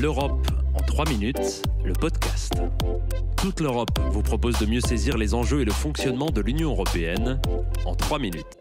L'Europe en 3 minutes, le podcast. Toute l'Europe vous propose de mieux saisir les enjeux et le fonctionnement de l'Union européenne en 3 minutes.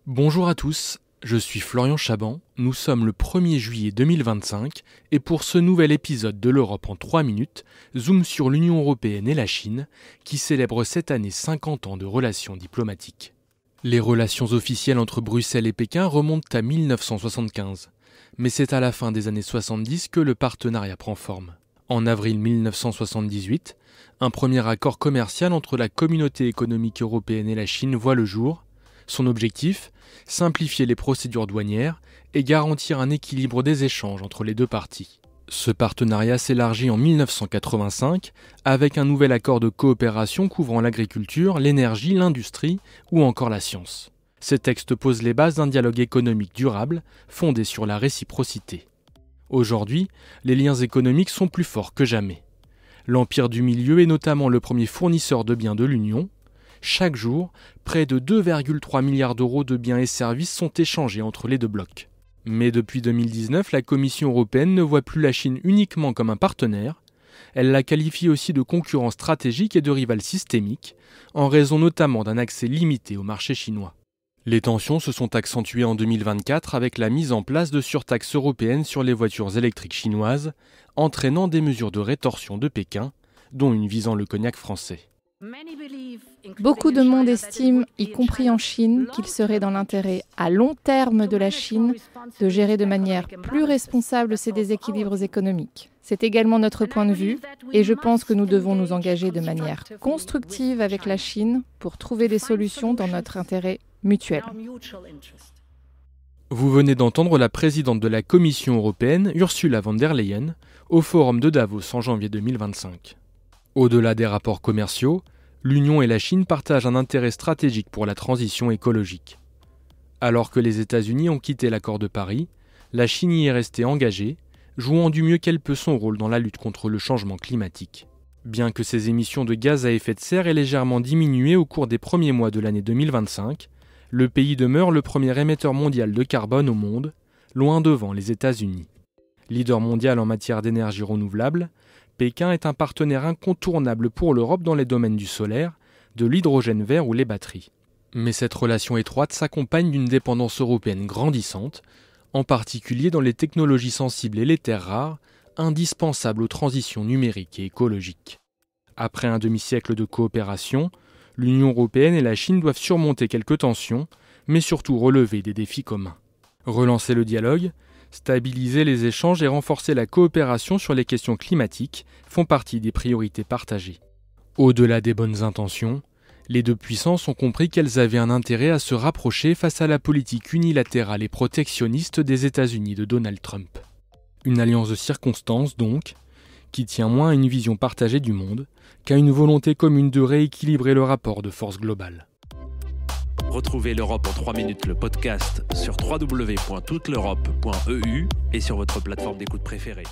Bonjour à tous, je suis Florian Chaban, nous sommes le 1er juillet 2025 et pour ce nouvel épisode de l'Europe en 3 minutes, zoom sur l'Union européenne et la Chine qui célèbrent cette année 50 ans de relations diplomatiques. Les relations officielles entre Bruxelles et Pékin remontent à 1975. Mais c'est à la fin des années 70 que le partenariat prend forme. En avril 1978, un premier accord commercial entre la Communauté économique européenne et la Chine voit le jour. Son objectif, simplifier les procédures douanières et garantir un équilibre des échanges entre les deux parties. Ce partenariat s'élargit en 1985 avec un nouvel accord de coopération couvrant l'agriculture, l'énergie, l'industrie ou encore la science. Ces textes posent les bases d'un dialogue économique durable, fondé sur la réciprocité. Aujourd'hui, les liens économiques sont plus forts que jamais. L'Empire du Milieu est notamment le premier fournisseur de biens de l'Union. Chaque jour, près de 2,3 milliards d'euros de biens et services sont échangés entre les deux blocs. Mais depuis 2019, la Commission européenne ne voit plus la Chine uniquement comme un partenaire. Elle la qualifie aussi de concurrent stratégique et de rival systémique, en raison notamment d'un accès limité au marché chinois. Les tensions se sont accentuées en 2024 avec la mise en place de surtaxes européennes sur les voitures électriques chinoises, entraînant des mesures de rétorsion de Pékin, dont une visant le cognac français. Beaucoup de monde estime, y compris en Chine, qu'il serait dans l'intérêt à long terme de la Chine de gérer de manière plus responsable ces déséquilibres économiques. C'est également notre point de vue et je pense que nous devons nous engager de manière constructive avec la Chine pour trouver des solutions dans notre intérêt mutuel. Vous venez d'entendre la présidente de la Commission européenne, Ursula von der Leyen, au Forum de Davos en janvier 2025. Au-delà des rapports commerciaux, l'Union et la Chine partagent un intérêt stratégique pour la transition écologique. Alors que les États-Unis ont quitté l'accord de Paris, la Chine y est restée engagée, jouant du mieux qu'elle peut son rôle dans la lutte contre le changement climatique. Bien que ses émissions de gaz à effet de serre aient légèrement diminué au cours des premiers mois de l'année 2025, le pays demeure le premier émetteur mondial de carbone au monde, loin devant les États-Unis. Leader mondial en matière d'énergie renouvelable, Pékin est un partenaire incontournable pour l'Europe dans les domaines du solaire, de l'hydrogène vert ou les batteries. Mais cette relation étroite s'accompagne d'une dépendance européenne grandissante, en particulier dans les technologies sensibles et les terres rares, indispensables aux transitions numériques et écologiques. Après un demi-siècle de coopération, l'Union européenne et la Chine doivent surmonter quelques tensions, mais surtout relever des défis communs. Relancer le dialogue, stabiliser les échanges et renforcer la coopération sur les questions climatiques font partie des priorités partagées. Au-delà des bonnes intentions, les deux puissances ont compris qu'elles avaient un intérêt à se rapprocher face à la politique unilatérale et protectionniste des États-Unis de Donald Trump. Une alliance de circonstances donc, qui tient moins à une vision partagée du monde qu'à une volonté commune de rééquilibrer le rapport de force globale. Retrouvez l'Europe en 3 minutes, le podcast sur www.touteleurope.eu et sur votre plateforme d'écoute préférée.